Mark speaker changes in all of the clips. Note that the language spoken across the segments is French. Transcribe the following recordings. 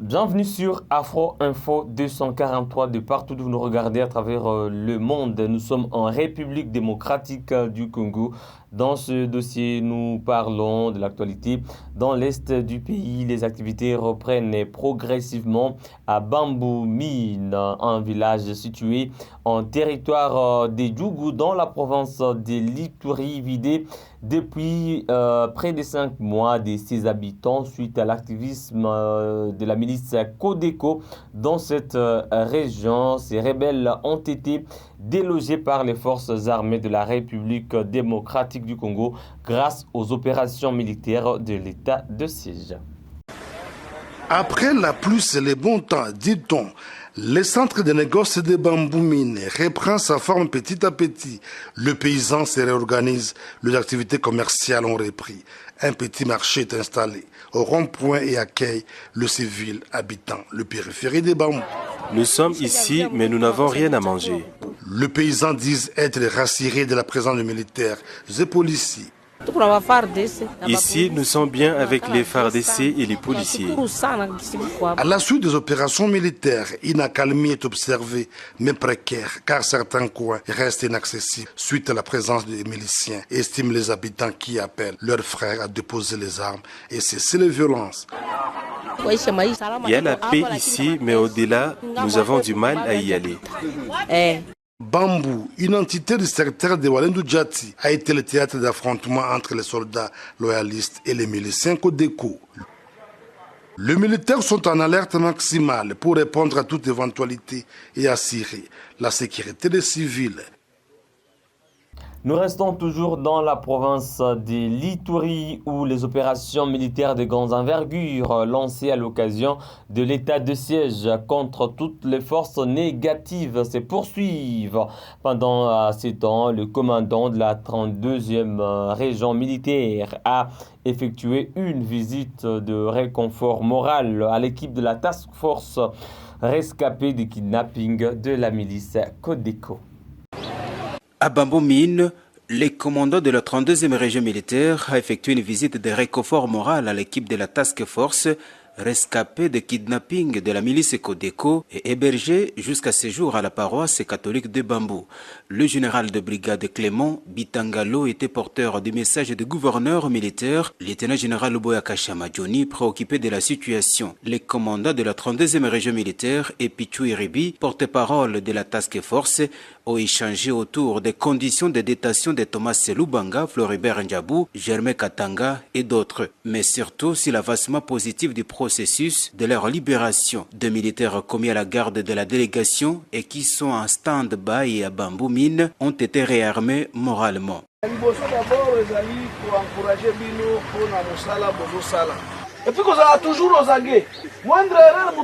Speaker 1: Bienvenue sur Afro Info 243 de partout où vous nous regardez à travers le monde. Nous sommes en République démocratique du Congo. Dans ce dossier, nous parlons de l'actualité. Dans l'est du pays, les activités reprennent progressivement à Bambou Mine, un village situé en territoire des Djougou dans la province de l'Ituri, vidé depuis près de 5 mois de ses habitants suite à l'activisme de la milice Codeco dans cette région. Ces rebelles ont été délogés par les forces armées de la République démocratique du Congo grâce aux opérations militaires de l'état de siège.
Speaker 2: Après la pluie et les bons temps, dit-on, le centre de négoce de Bambou Mine reprend sa forme petit à petit. Le paysan se réorganise, les activités commerciales ont repris. Un petit marché est installé au rond-point et accueille le civil habitant le périphérie de Bambou.
Speaker 3: Nous sommes ici, mais nous n'avons rien à manger.
Speaker 2: Le paysan dit être rassuré de la présence des militaires et policiers.
Speaker 3: Ici, nous sommes bien avec les FARDC et les policiers.
Speaker 2: À la suite des opérations militaires, une accalmie est observée, mais précaire, car certains coins restent inaccessibles suite à la présence des miliciens, estiment les habitants qui appellent leurs frères à déposer les armes et cesser les violences.
Speaker 3: Il y a la paix ici, mais au-delà, nous avons du mal à y aller.
Speaker 2: Bambou, une entité du secteur de Walendu Djati, a été le théâtre d'affrontements entre les soldats loyalistes et les miliciens Codeco. Les militaires sont en alerte maximale pour répondre à toute éventualité et assurer la sécurité des civils.
Speaker 1: Nous restons toujours dans la province de l'Ituri où les opérations militaires de grande envergure lancées à l'occasion de l'état de siège contre toutes les forces négatives se poursuivent. Pendant ces temps, le commandant de la 32e région militaire a effectué une visite de réconfort moral à l'équipe de la task force rescapée du kidnapping de la milice Codeco.
Speaker 4: À Bambou Mine, le commandant de la 32e région militaire a effectué une visite de réconfort moral à l'équipe de la task force rescapée de kidnapping de la milice Codeco et hébergé jusqu'à ce jour à la paroisse catholique de Bambou. Le général de brigade Clément Bitangalo était porteur du message du gouverneur militaire, lieutenant-général Boyaka Chamadjoni, préoccupé de la situation. Le commandant de la 32e région militaire et Pichou Iribi, porte-parole de la task force, ont échangé autour des conditions de détention de Thomas Selubanga, Floribert Ndjabou, Germain Katanga et d'autres, mais surtout sur l'avancement positif du processus de leur libération. Deux militaires commis à la garde de la délégation et qui sont en stand-by à Bambou Mine ont été réarmés moralement.
Speaker 5: Et puis qu'on a toujours aux aguets. Moindre erreur,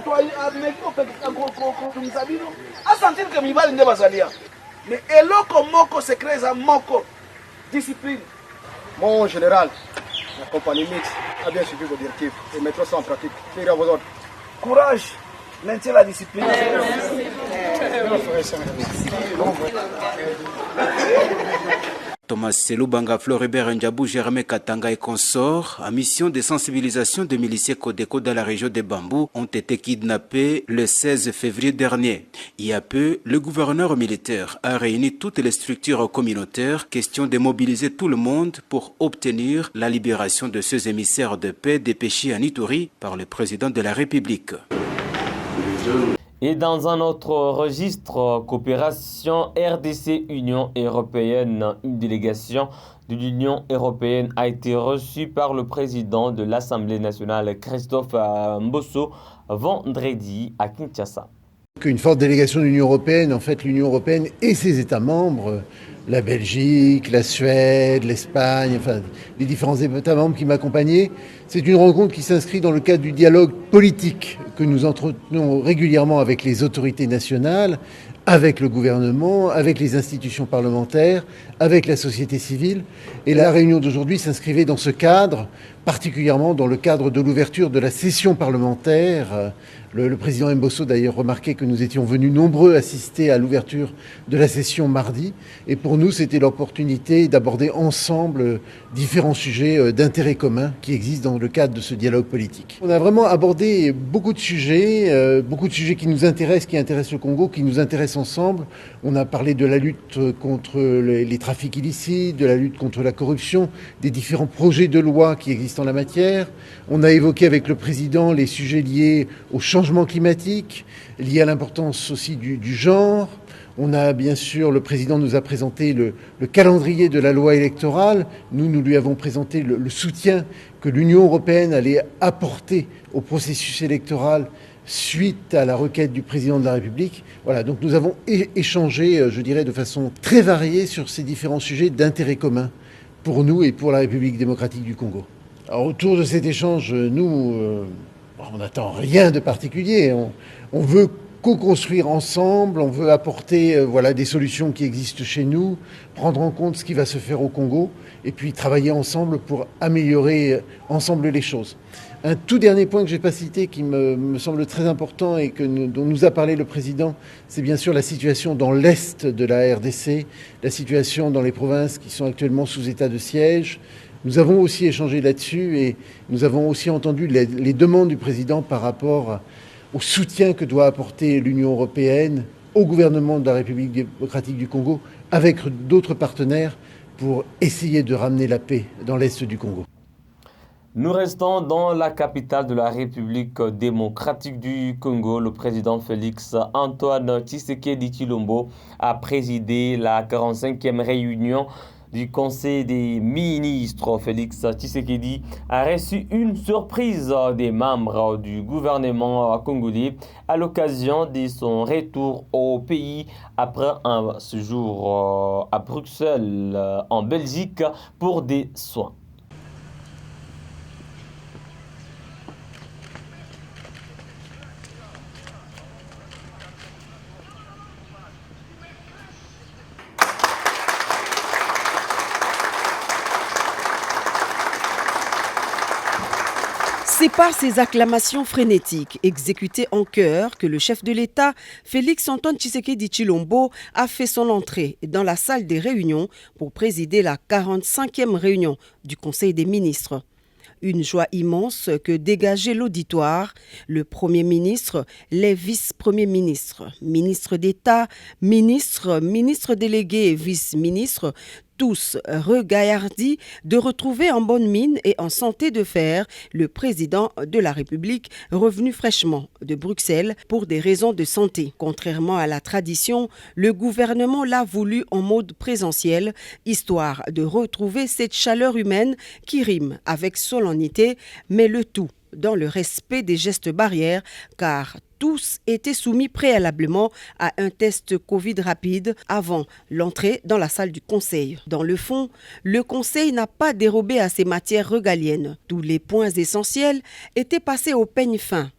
Speaker 5: à sentir que Mibali n'est pas allé. Mais eloko moko se crée à moko. Discipline.
Speaker 6: Mon général, la compagnie mixte a bien suivi vos directives et mettra ça en pratique. Faites à vos ordres.
Speaker 5: Courage, maintien la discipline.
Speaker 4: Thomas Selubanga, Floribert Ndjabou, Germain Katanga et consorts, à mission de sensibilisation de miliciens Codeco dans la région de Bambou, ont été kidnappés le 16 février dernier. Il y a peu, le gouverneur militaire a réuni toutes les structures communautaires, question de mobiliser tout le monde pour obtenir la libération de ces émissaires de paix dépêchés en Ituri par le président de la République.
Speaker 1: Et dans un autre registre, coopération RDC-Union européenne, une délégation de l'Union européenne a été reçue par le président de l'Assemblée nationale, Christophe Mbosso, vendredi à Kinshasa.
Speaker 7: Une forte délégation de l'Union européenne, en fait l'Union européenne et ses États membres, la Belgique, la Suède, l'Espagne, enfin les différents États membres qui m'accompagnaient. C'est une rencontre qui s'inscrit dans le cadre du dialogue politique que nous entretenons régulièrement avec les autorités nationales, avec le gouvernement, avec les institutions parlementaires, avec la société civile. Et la réunion d'aujourd'hui s'inscrivait dans ce cadre, particulièrement dans le cadre de l'ouverture de la session parlementaire Le président Mbosso d'ailleurs remarquait que nous étions venus nombreux assister à l'ouverture de la session mardi. Et pour nous, c'était l'opportunité d'aborder ensemble différents sujets d'intérêt commun qui existent dans le cadre de ce dialogue politique. On a vraiment abordé beaucoup de sujets qui nous intéressent, qui intéressent le Congo, qui nous intéressent ensemble. On a parlé de la lutte contre les trafics illicites, de la lutte contre la corruption, des différents projets de loi qui existent en la matière. On a évoqué avec le président les sujets liés au changement climatique, liés à l'importance aussi du genre. On a bien sûr, le président nous a présenté le calendrier de la loi électorale. Nous lui avons présenté le soutien que l'Union européenne allait apporter au processus électoral suite à la requête du président de la République. Voilà, donc nous avons échangé, je dirais, de façon très variée sur ces différents sujets d'intérêt commun pour nous et pour la République démocratique du Congo. Alors, autour de cet échange, nous, on n'attend rien de particulier. On veut co-construire ensemble, on veut apporter des solutions qui existent chez nous, prendre en compte ce qui va se faire au Congo et puis travailler ensemble pour améliorer ensemble les choses. Un tout dernier point que je n'ai pas cité qui me semble très important et dont nous a parlé le président, c'est bien sûr la situation dans l'est de la RDC, la situation dans les provinces qui sont actuellement sous état de siège. Nous avons aussi échangé là-dessus et nous avons aussi entendu les demandes du président par rapport au soutien que doit apporter l'Union européenne au gouvernement de la République démocratique du Congo avec d'autres partenaires pour essayer de ramener la paix dans l'est du Congo.
Speaker 1: Nous restons dans la capitale de la République démocratique du Congo. Le président Félix Antoine Tshisekedi Tshilombo a présidé la 45e réunion du Conseil des ministres. Félix Tshisekedi a reçu une surprise des membres du gouvernement congolais à l'occasion de son retour au pays après un séjour à Bruxelles, en Belgique, pour des soins.
Speaker 8: C'est par ces acclamations frénétiques exécutées en chœur que le chef de l'État, Félix Antoine Tshisekedi Tshilombo, a fait son entrée dans la salle des réunions pour présider la 45e réunion du Conseil des ministres. Une joie immense que dégageait l'auditoire, le Premier ministre, les vice-premiers ministres, ministres d'État, ministres délégués et vice-ministres, tous regaillardis de retrouver en bonne mine et en santé de fer le président de la République revenu fraîchement de Bruxelles pour des raisons de santé. Contrairement à la tradition, le gouvernement l'a voulu en mode présentiel, histoire de retrouver cette chaleur humaine qui rime avec solennité, mais le tout dans le respect des gestes barrières, car tous étaient soumis préalablement à un test Covid rapide avant l'entrée dans la salle du Conseil. Dans le fond, le Conseil n'a pas dérobé à ses matières régaliennes. Tous les points essentiels étaient passés au peigne fin.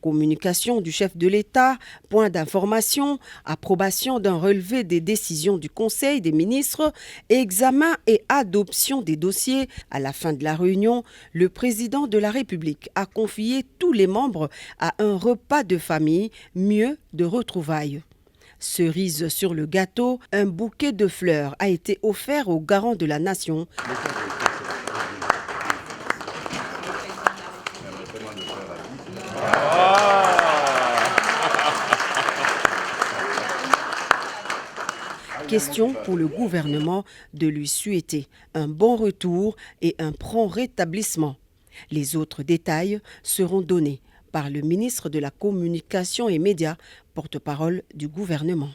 Speaker 8: Communication du chef de l'État, point d'information, approbation d'un relevé des décisions du Conseil des ministres, examen et adoption des dossiers. À la fin de la réunion, le président de la République a confié tous les membres à un repas de famille, mieux de retrouvailles. Cerise sur le gâteau, un bouquet de fleurs a été offert aux garants de la nation. Question pour le gouvernement de lui souhaiter un bon retour et un prompt rétablissement. Les autres détails seront donnés par le ministre de la Communication et Médias, porte-parole du gouvernement.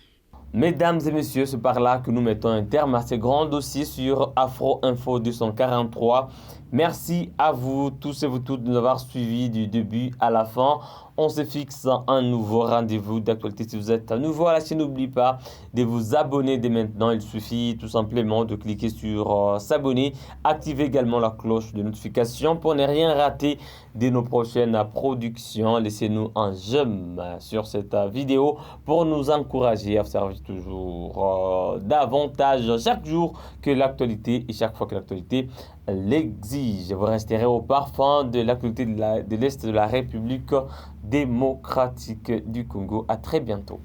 Speaker 1: Mesdames et messieurs, c'est par là que nous mettons un terme à ce grand dossier sur Afro Info 243. Merci à vous tous et vous toutes de nous avoir suivis du début à la fin. On se fixe un nouveau rendez-vous d'actualité. Si vous êtes à nouveau à la chaîne, n'oubliez pas de vous abonner dès maintenant. Il suffit tout simplement de cliquer sur s'abonner. Activez également la cloche de notification pour ne rien rater de nos prochaines productions. Laissez-nous un j'aime sur cette vidéo pour nous encourager à observer toujours davantage chaque jour que l'actualité et chaque fois que l'actualité l'exige. Vous resterez au parfum de la culture de l'Est de la République démocratique du Congo. À très bientôt.